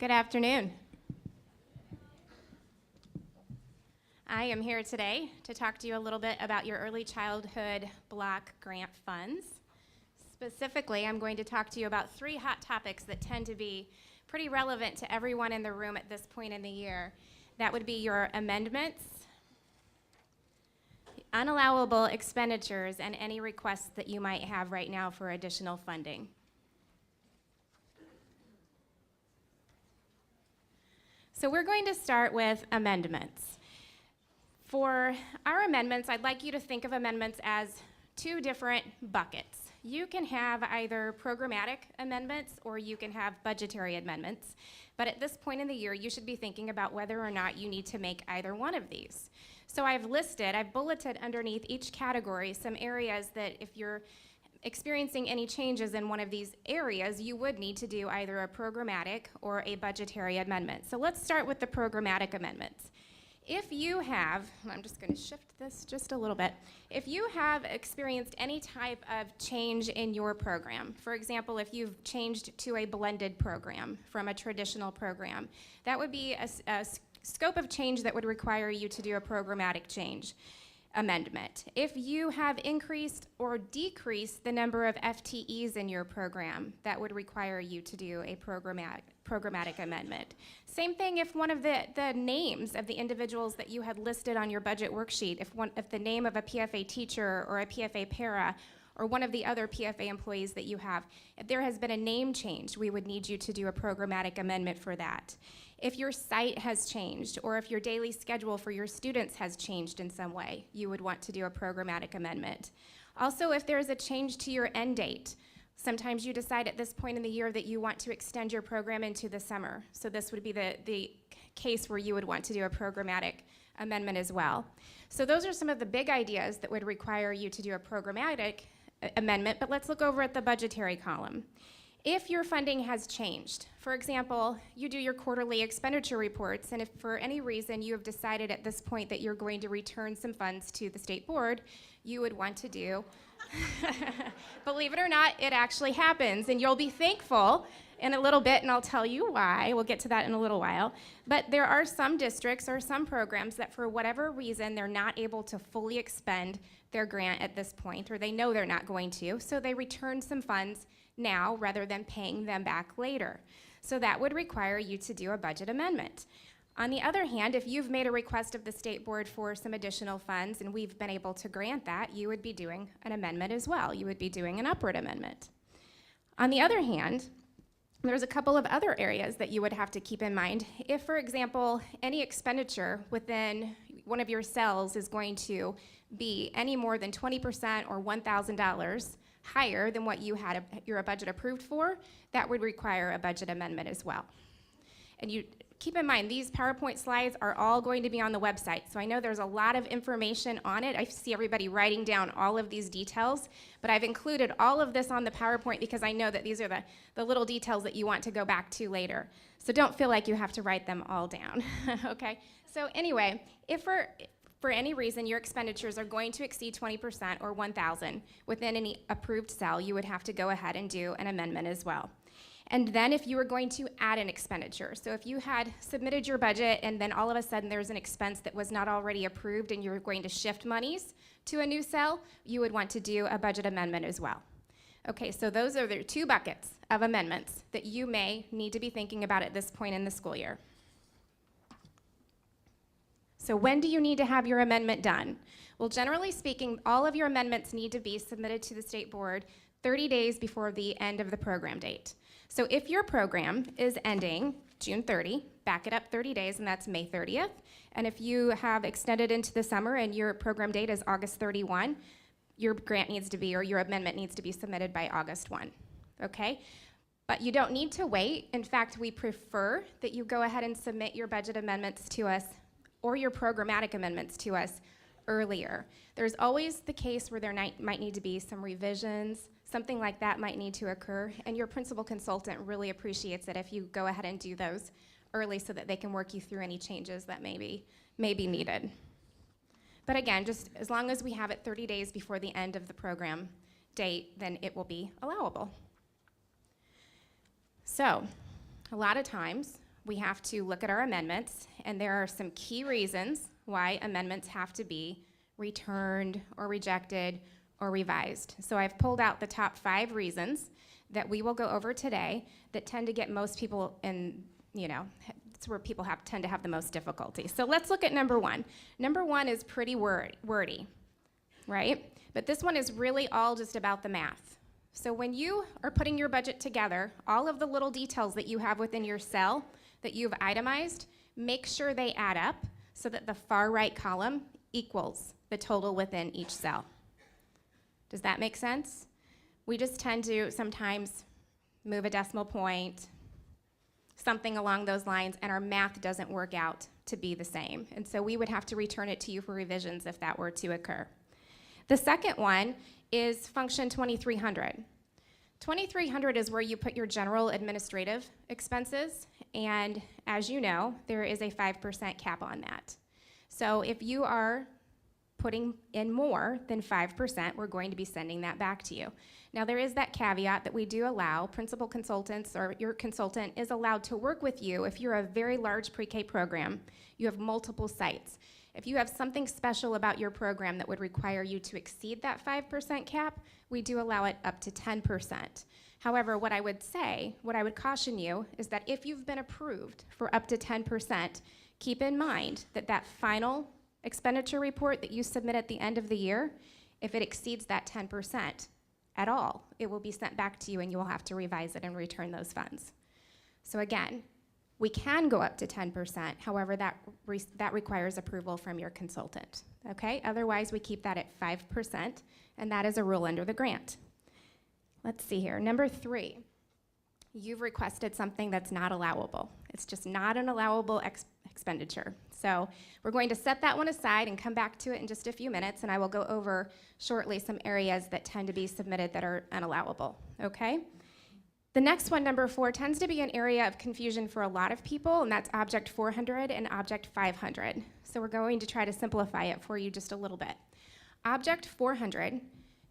Good afternoon. I am here today to talk to you a little bit about your early childhood block grant funds. Specifically, I'm going to talk to you about 3 hot topics that tend to be pretty relevant to everyone in the room at this point in the year. That would be your amendments, unallowable expenditures, and any requests that you might have right now for additional funding. So we're going to start with amendments. For our amendments, I'd like you to think of amendments as 2 different buckets. You can have either programmatic amendments or you can have budgetary amendments. But at this point in the year, you should be thinking about whether or not you need to make either one of these. So I've bulleted underneath each category some areas that if you're experiencing any changes in one of these areas, you would need to do either a programmatic or a budgetary amendment. So let's start with the programmatic amendments. If you have, I'm just going to shift this just a little bit. If you have experienced any type of change in your program, for example, if you've changed to a blended program from a traditional program, that would be a scope of change that would require you to do a programmatic change amendment. If you have increased or decreased the number of FTEs in your program, that would require you to do a programmatic amendment. Same thing if one of the names of the individuals that you had listed on your budget worksheet, if the name of a PFA teacher or a PFA para or one of the other PFA employees that you have, if there has been a name change, we would need you to do a programmatic amendment for that. If your site has changed, or if your daily schedule for your students has changed in some way, you would want to do a programmatic amendment. Also, if there is a change to your end date, sometimes you decide at this point in the year that you want to extend your program into the summer. So this would be the case where you would want to do a programmatic amendment as well. So those are some of the big ideas that would require you to do a programmatic amendment, but let's look over at the budgetary column. If your funding has changed, for example, you do your quarterly expenditure reports, and if for any reason you have decided at this point that you're going to return some funds to the state board, you would want to do, believe it or not, it actually happens, and you'll be thankful in a little bit, and I'll tell you why. We'll get to that in a little while. But there are some districts or some programs that for whatever reason, they're not able to fully expend their grant at this point, or they know they're not going to, so they return some funds now rather than paying them back later. So that would require you to do a budget amendment. On the other hand, if you've made a request of the state board for some additional funds and we've been able to grant that, you would be doing an amendment as well. You would be doing an upward amendment. On the other hand, there's a couple of other areas that you would have to keep in mind. If, for example, any expenditure within one of your cells is going to be any more than 20% or $1,000 higher than what you had your budget approved for, that would require a budget amendment as well. And you keep in mind, these PowerPoint slides are all going to be on the website. So I know there's a lot of information on it. I see everybody writing down all of these details, but I've included all of this on the PowerPoint because I know that these are the little details that you want to go back to later. So don't feel like you have to write them all down, okay? So anyway, if for any reason your expenditures are going to exceed 20% or 1,000 within any approved cell, you would have to go ahead and do an amendment as well. And then if you were going to add an expenditure, so if you had submitted your budget and then all of a sudden there's an expense that was not already approved and you're going to shift monies to a new cell, you would want to do a budget amendment as well. Okay, so those are the 2 buckets of amendments that you may need to be thinking about at this point in the school year. So when do you need to have your amendment done? Well, generally speaking, all of your amendments need to be submitted to the state board 30 days before the end of the program date. So if your program is ending June 30, back it up 30 days, and that's May 30th. And if you have extended into the summer and your program date is August 31, your grant needs to be, or your amendment needs to be submitted by August 1, okay? But you don't need to wait. In fact, we prefer that you go ahead and submit your budget amendments to us or your programmatic amendments to us earlier. There's always the case where there might need to be some revisions, something like that might need to occur, and your principal consultant really appreciates it if you go ahead and do those early so that they can work you through any changes that may be needed. But again, just as long as we have it 30 days before the end of the program date, then it will be allowable. So, a lot of times, we have to look at our amendments, and there are some key reasons why amendments have to be returned or rejected or revised. So I've pulled out the top 5 reasons that we will go over today that tend to get most people in, it's where people tend to have the most difficulty. So let's look at number 1. Number 1 is pretty wordy, right? But this one is really all just about the math. So when you are putting your budget together, all of the little details that you have within your cell that you've itemized, make sure they add up so that the far right column equals the total within each cell. Does that make sense? We just tend to sometimes move a decimal point, something along those lines, and our math doesn't work out to be the same. And so we would have to return it to you for revisions if that were to occur. The second one is function 2300. 2300 is where you put your general administrative expenses, and as you know, there is a 5% cap on that. So if you are putting in more than 5%, we're going to be sending that back to you. Now there is that caveat that we do allow principal consultants, or your consultant is allowed to work with you if you're a very large pre-K program, you have multiple sites. If you have something special about your program that would require you to exceed that 5% cap, we do allow it up to 10%. However, what I would caution you is that if you've been approved for up to 10%, keep in mind that that final expenditure report that you submit at the end of the year, if it exceeds that 10% at all, it will be sent back to you and you will have to revise it and return those funds. So again, we can go up to 10%, however, that requires approval from your consultant, okay? Otherwise, we keep that at 5%, and that is a rule under the grant. Let's see here, number 3, you've requested something that's not allowable. It's just not an allowable expenditure. So we're going to set that one aside and come back to it in just a few minutes, and I will go over shortly some areas that tend to be submitted that are unallowable, okay? The next one, number 4, tends to be an area of confusion for a lot of people, and that's Object 400 and Object 500. So we're going to try to simplify it for you just a little bit. Object 400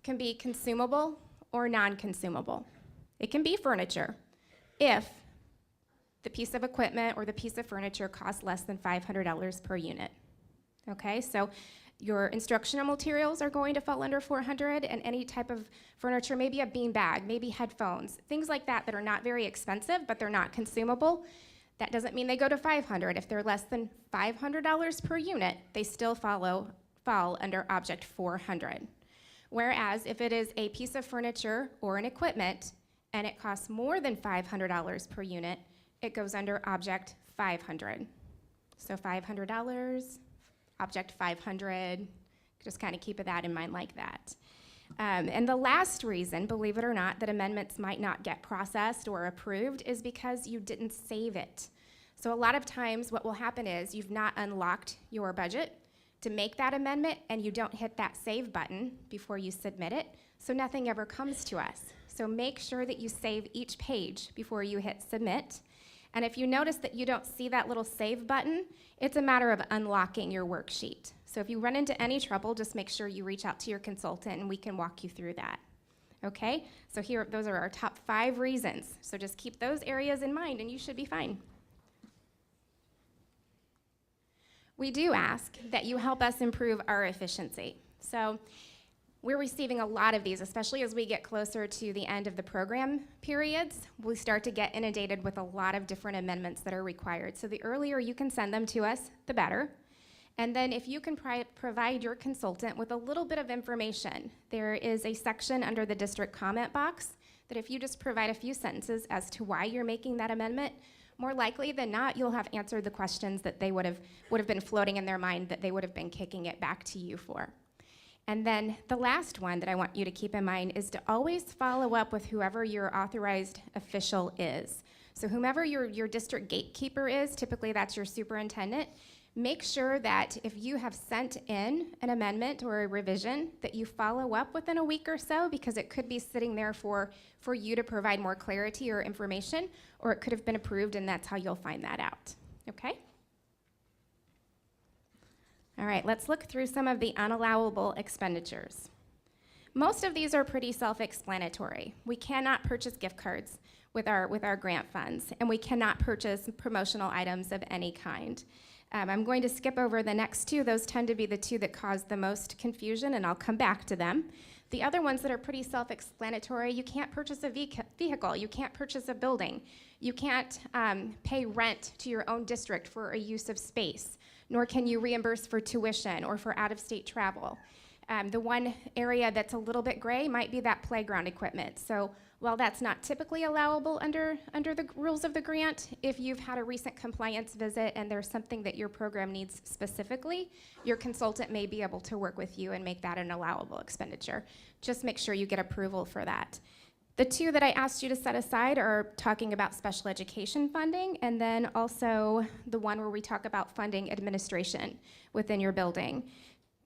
can be consumable or non-consumable. It can be furniture if the piece of equipment or the piece of furniture costs less than $500 per unit. Okay, so your instructional materials are going to fall under 400, and any type of furniture, maybe a bean bag, maybe headphones, things like that that are not very expensive, but they're not consumable. That doesn't mean they go to 500. If they're less than $500 per unit, they still fall under Object 400. Whereas if it is a piece of furniture or an equipment and it costs more than $500 per unit, it goes under Object 500. So $500, Object 500, just kind of keep that in mind like that. And the last reason, believe it or not, that amendments might not get processed or approved is because you didn't save it. So a lot of times what will happen is you've not unlocked your budget to make that amendment, and you don't hit that save button before you submit it, so nothing ever comes to us. So make sure that you save each page before you hit submit. And if you notice that you don't see that little save button, it's a matter of unlocking your worksheet. So if you run into any trouble, just make sure you reach out to your consultant and we can walk you through that. Okay? So here, those are our top 5 reasons. So just keep those areas in mind and you should be fine. We do ask that you help us improve our efficiency. So we're receiving a lot of these, especially as we get closer to the end of the program periods. We start to get inundated with a lot of different amendments that are required. So the earlier you can send them to us, the better. And then if you can provide your consultant with a little bit of information, there is a section under the district comment box that if you just provide a few sentences as to why you're making that amendment, more likely than not, you'll have answered the questions that they would have been floating in their mind that they would have been kicking it back to you for. And then the last one that I want you to keep in mind is to always follow up with whoever your authorized official is. So whomever your district gatekeeper is, typically that's your superintendent, make sure that if you have sent in an amendment or a revision, that you follow up within a week or so, because it could be sitting there for you to provide more clarity or information, or it could have been approved and that's how you'll find that out, okay? All right, let's look through some of the unallowable expenditures. Most of these are pretty self-explanatory. We cannot purchase gift cards. with our grant funds, and we cannot purchase promotional items of any kind. I'm going to skip over the next two. Those tend to be the two that cause the most confusion, and I'll come back to them. The other ones that are pretty self-explanatory, you can't purchase a vehicle, you can't purchase a building, you can't pay rent to your own district for a use of space, nor can you reimburse for tuition or for out-of-state travel. The one area that's a little bit gray might be that playground equipment. So while that's not typically allowable under the rules of the grant, if you've had a recent compliance visit and there's something that your program needs specifically, your consultant may be able to work with you and make that an allowable expenditure. Just make sure you get approval for that. The two that I asked you to set aside are talking about special education funding, and then also the one where we talk about funding administration within your building.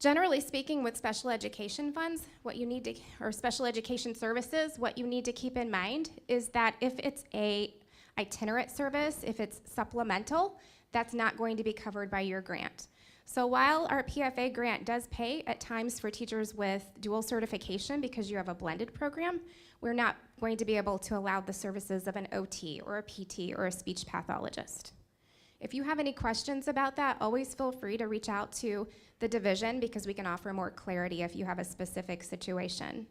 Generally speaking, with special education funds, or special education services, what you need to keep in mind is that if it's a itinerant service, if it's supplemental, that's not going to be covered by your grant. So while our PFA grant does pay at times for teachers with dual certification because you have a blended program, we're not going to be able to allow the services of an OT or a PT or a speech pathologist. If you have any questions about that, always feel free to reach out to the division because we can offer more clarity if you have a specific situation.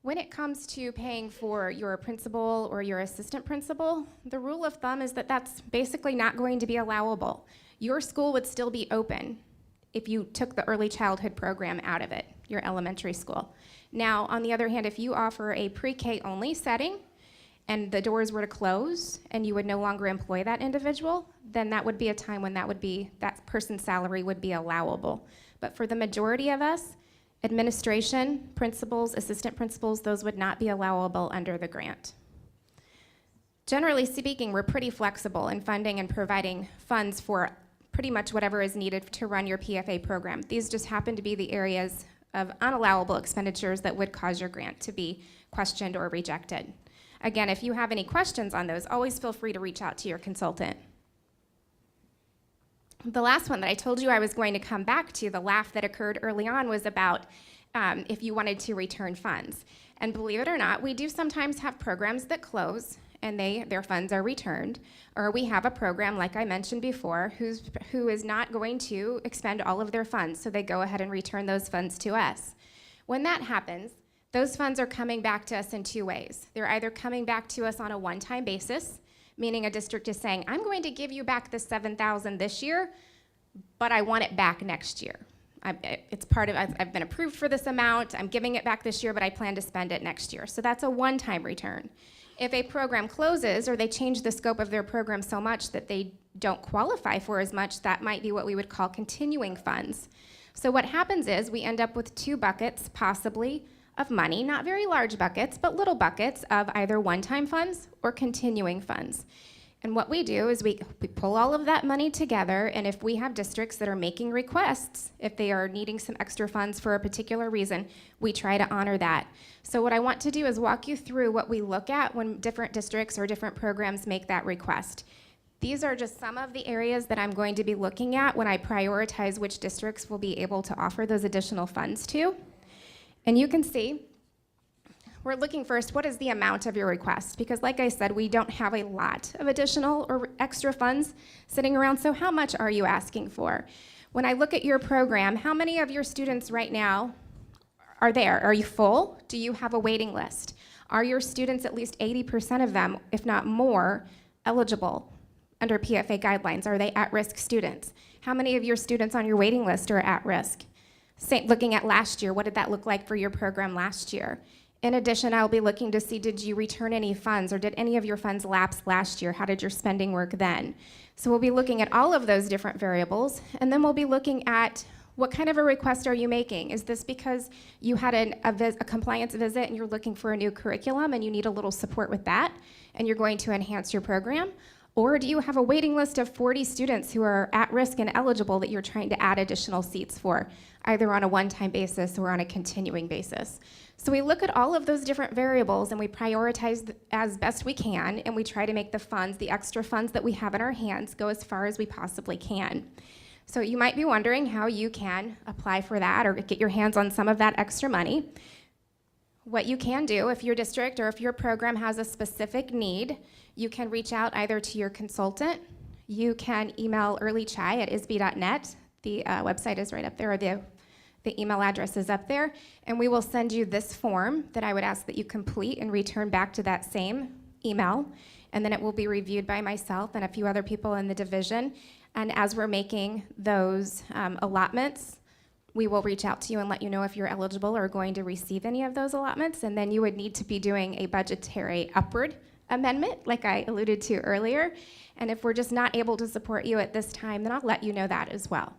When it comes to paying for your principal or your assistant principal, the rule of thumb is that that's basically not going to be allowable. Your school would still be open if you took the early childhood program out of it, your elementary school. Now, on the other hand, if you offer a pre-K only setting and the doors were to close and you would no longer employ that individual, then that would be a time when that person's salary would be allowable. But for the majority of us, administration, principals, assistant principals, those would not be allowable under the grant. Generally speaking, we're pretty flexible in funding and providing funds for pretty much whatever is needed to run your PFA program. These just happen to be the areas of unallowable expenditures that would cause your grant to be questioned or rejected. Again, if you have any questions on those, always feel free to reach out to your consultant. The last one that I told you I was going to come back to, the laugh that occurred early on, was about if you wanted to return funds. And believe it or not, we do sometimes have programs that close and their funds are returned, or we have a program, like I mentioned before, who is not going to expend all of their funds, so they go ahead and return those funds to us. When that happens, those funds are coming back to us in two ways. They're either coming back to us on a one-time basis, meaning a district is saying, I'm going to give you back the $7,000 this year, but I want it back next year. I've been approved for this amount, I'm giving it back this year, but I plan to spend it next year. So that's a one-time return. If a program closes or they change the scope of their program so much that they don't qualify for as much, that might be what we would call continuing funds. So what happens is we end up with two buckets, possibly, of money, not very large buckets, but little buckets of either one-time funds or continuing funds. And what we do is we pull all of that money together, and if we have districts that are making requests, if they are needing some extra funds for a particular reason, we try to honor that. So what I want to do is walk you through what we look at when different districts or different programs make that request. These are just some of the areas that I'm going to be looking at when I prioritize which districts will be able to offer those additional funds to. And you can see, we're looking first, what is the amount of your request? Because like I said, we don't have a lot of additional or extra funds sitting around, so how much are you asking for? When I look at your program, how many of your students right now are there? Are you full? Do you have a waiting list? Are your students, at least 80% of them, if not more, eligible under PFA guidelines? Are they at-risk students? How many of your students on your waiting list are at risk? Looking at last year, what did that look like for your program last year? In addition, I'll be looking to see, did you return any funds, or did any of your funds lapse last year? How did your spending work then? So we'll be looking at all of those different variables, and then we'll be looking at what kind of a request are you making? Is this because you had a compliance visit and you're looking for a new curriculum and you need a little support with that, and you're going to enhance your program? Or do you have a waiting list of 40 students who are at risk and eligible that you're trying to add additional seats for, either on a one-time basis or on a continuing basis? So we look at all of those different variables and we prioritize as best we can, and we try to make the funds, the extra funds that we have in our hands, go as far as we possibly can. So you might be wondering how you can apply for that or get your hands on some of that extra money. what you can do, if your district or if your program has a specific need, you can reach out either to your consultant, you can email earlychi@isb.net. The website is right up there, or the email address is up there, and we will send you this form that I would ask that you complete and return back to that same email, and then it will be reviewed by myself and a few other people in the division. And as we're making those allotments, we will reach out to you and let you know if you're eligible or going to receive any of those allotments, and then you would need to be doing a budgetary upward amendment, like I alluded to earlier. And if we're just not able to support you at this time, then I'll let you know that as well.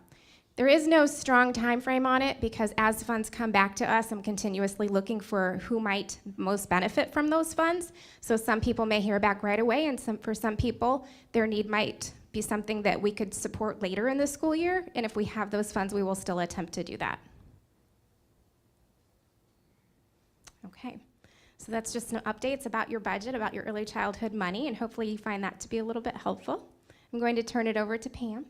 There is no strong time frame on it, because as funds come back to us, I'm continuously looking for who might most benefit from those funds. So some people may hear back right away, and for some people, their need might be something that we could support later in the school year. And if we have those funds, we will still attempt to do that. Okay, so that's just some updates about your budget, about your early childhood money, and hopefully you find that to be a little bit helpful. I'm going to turn it over to Pam.